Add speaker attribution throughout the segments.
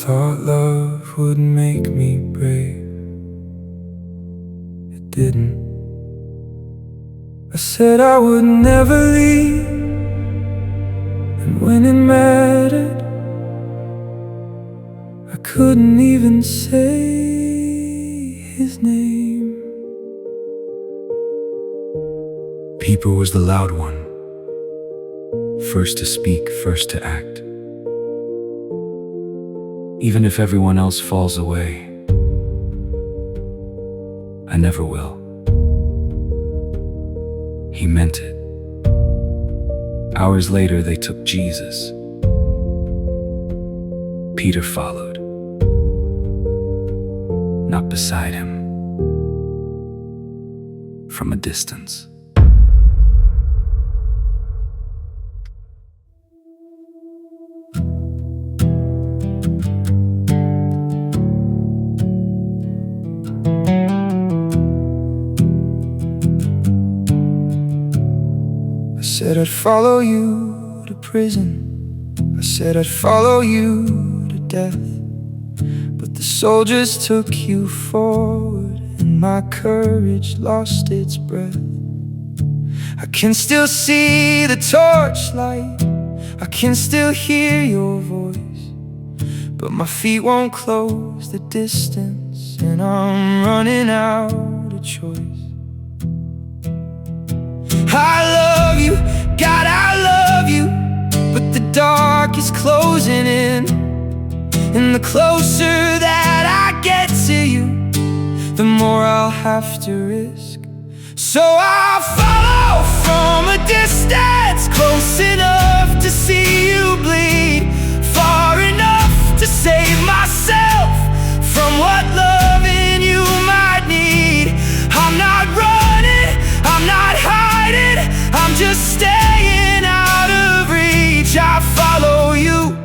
Speaker 1: thought love would make me brave. It didn't. I said I would never leave, and when it mattered, I couldn't even say his name. Peter was the loud one, first to speak, first to act. Even if everyone else falls away, I never will. He meant it. Hours later, they took Jesus. Peter followed, not beside him, from a distance. I said I'd follow you to prison. I said I'd follow you to death. But the soldiers took you forward, and my courage lost its breath. I can still see the torchlight, I can still hear your voice, but my feet won't close the distance, and I'm running out of choice. I love you, God, I love you, but the dark is closing in, and the closer that I get to you, the more I'll have to risk. So I'll follow from a distance, close enough to see you bleed, far enough to save myself from what loving you might need. I'm not running, I'm not hiding, I'm just staying out of reach. I follow you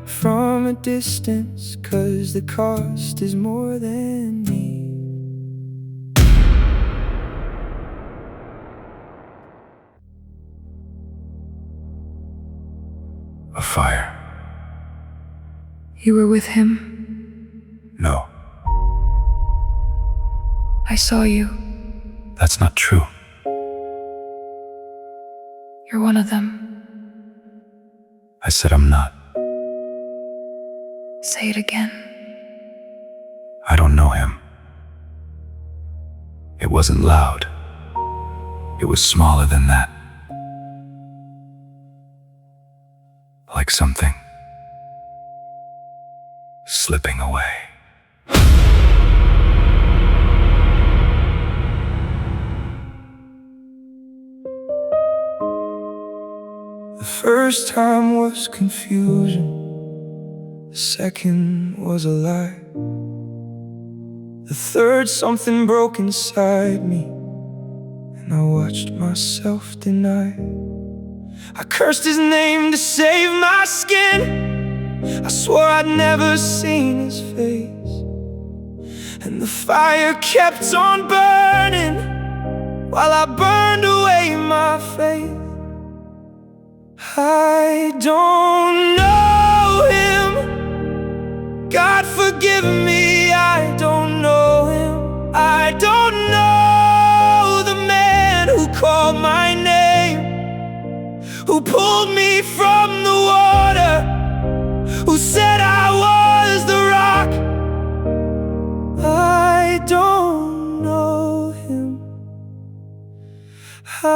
Speaker 1: from a distance, 'cause the cost is more than me. A fire.
Speaker 2: You were with him?
Speaker 1: No.
Speaker 2: I saw you.
Speaker 1: That's not true.
Speaker 2: You're one of them.
Speaker 1: I said I'm not.
Speaker 2: Say it again.
Speaker 1: I don't know him. It wasn't loud. It was smaller than that. Like something slipping away. The first time was confusion, the second was a lie, the third something broke inside me, and I watched myself deny. I cursed his name to save my skin, I swore I'd never seen his face, and the fire kept on burning while I burned away my faith. I don't know him, God forgive me, I don't know him. I don't know the man who called my name, who pulled me from the water, who said I was the rock. I don't know him. I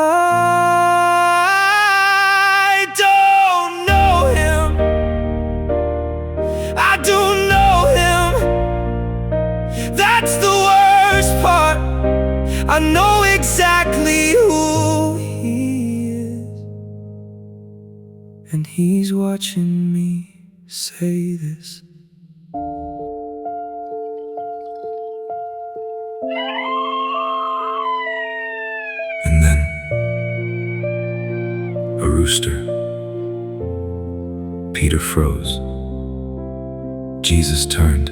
Speaker 1: don't know him. I don't know him. That's the worst part. I know exactly who he is, and he's watching me say this. And then a rooster. Peter froze. Jesus turned,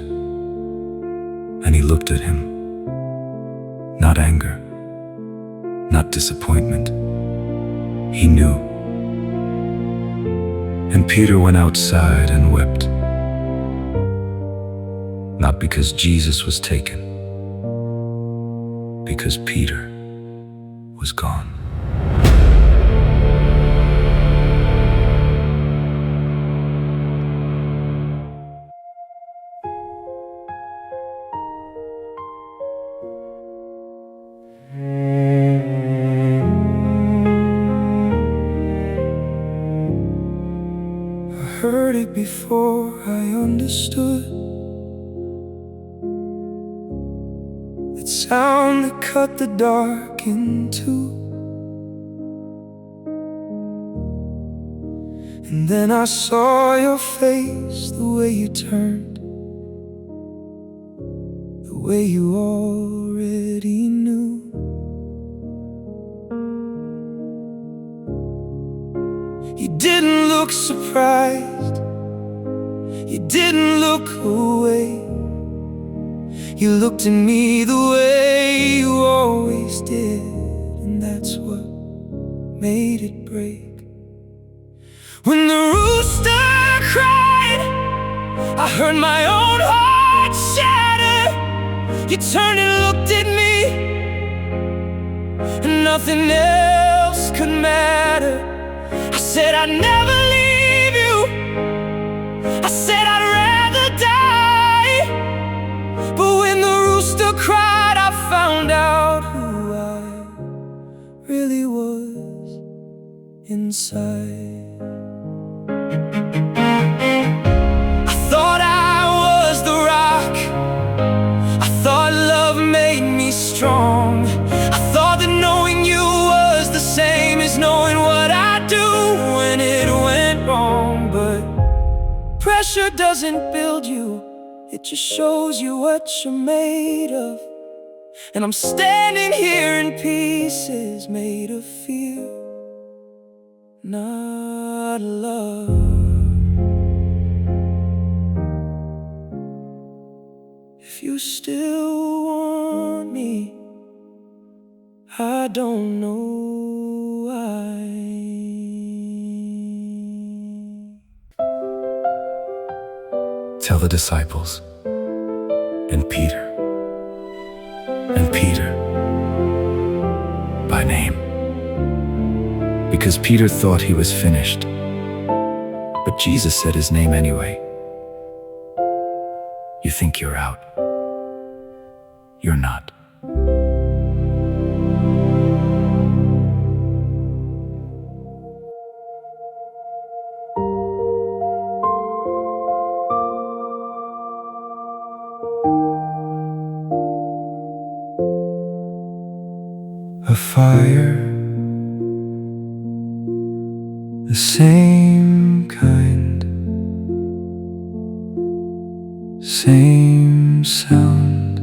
Speaker 1: and he looked at him. Not anger, not disappointment. He knew. And Peter went outside and wept.
Speaker 3: Not because Jesus was taken, because Peter was gone.
Speaker 1: I heard it before I understood. That sound that cut the dark in two. And then I saw your face, the way you turned, the way you already knew. You didn't look surprised, you didn't look away. You looked at me the way you always did, and that's what made it break. When the rooster cried, I heard my own heart shatter. You turned and looked at me, and nothing else could matter. I said I'd never leave you, I said I'd rather die. But when the rooster cried, I found out who I really was inside. I thought I was the rock, I thought love made me strong. I thought that knowing you was the same as knowing what I do when it went wrong. But pressure doesn't build you, it just shows you what you're made of. And I'm standing here in pieces, made of fear, not love. If you still want me, I don't know why.
Speaker 3: Tell the disciples, and Peter by name, because Peter thought he was finished, but Jesus said his name anyway. You think you're out, you're not.
Speaker 1: A fire, the same kind, same sound,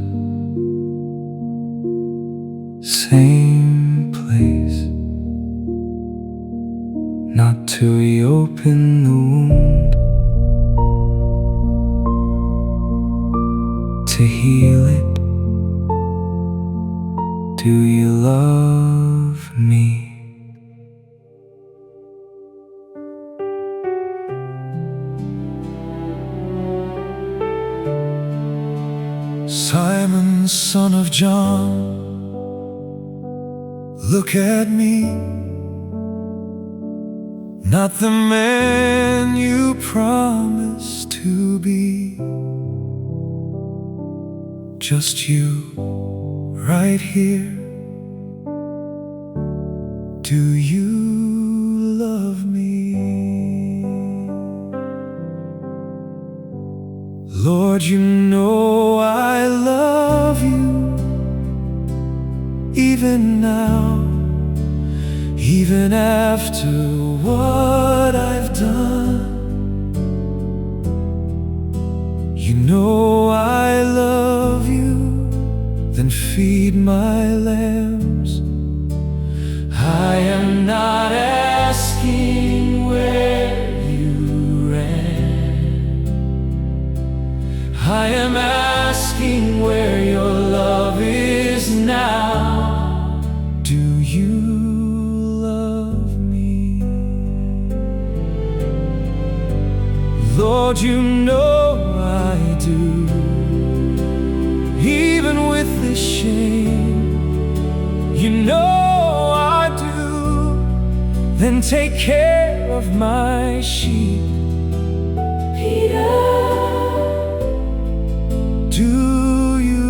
Speaker 1: same place. Not to reopen the wound, to heal it. Do you love me? Simon, son of John, look at me. Not the man you promised to be. Just you, right here. Do you love me? Lord, you know I love you, even now, even after what I've done. You know I love you, then feed my lambs. I am not asking where you ran, I am asking where your love is now. Do you love me? Lord, you know I do. shame. You know I do. Then take care of my sheep. Peter, do you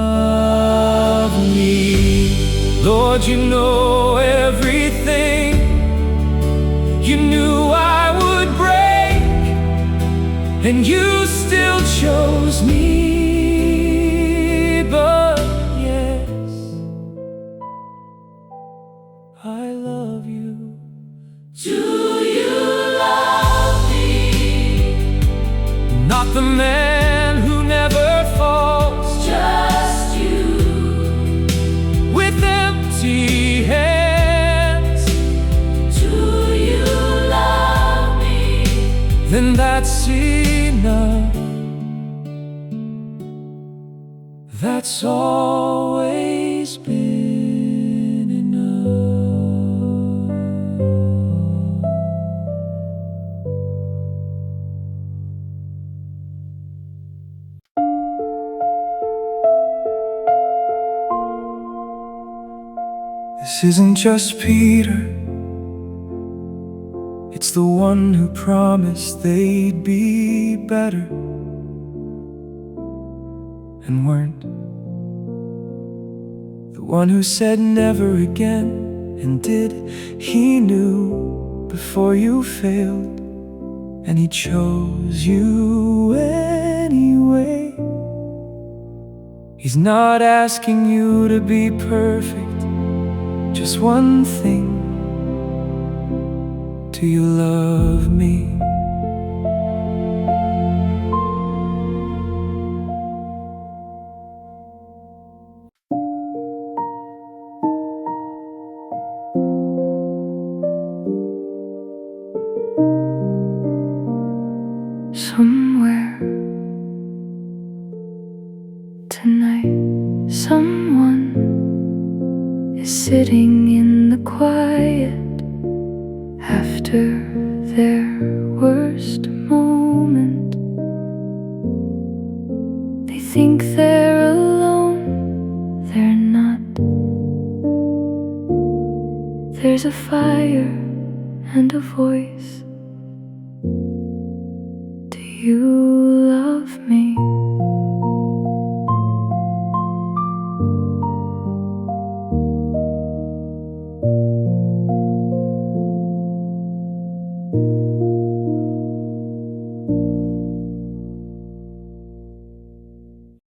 Speaker 1: love me? Lord, you know everything. You knew I would break, and you still chose me. But yes, I love you. Do you love me? Not the man who never falls, just you, with empty hands. Do you love me? Then that's enough. That's always been enough. This isn't just Peter. It's the one who promised they'd be better and weren't. The one who said never again and did. He knew before you failed, and he chose you anyway. He's not asking you to be perfect, just one thing. Do you love me?
Speaker 2: Somewhere tonight, someone is sitting in the quiet after their worst moment. They think they're alone, they're not. There's a fire and a voice. Do you love me?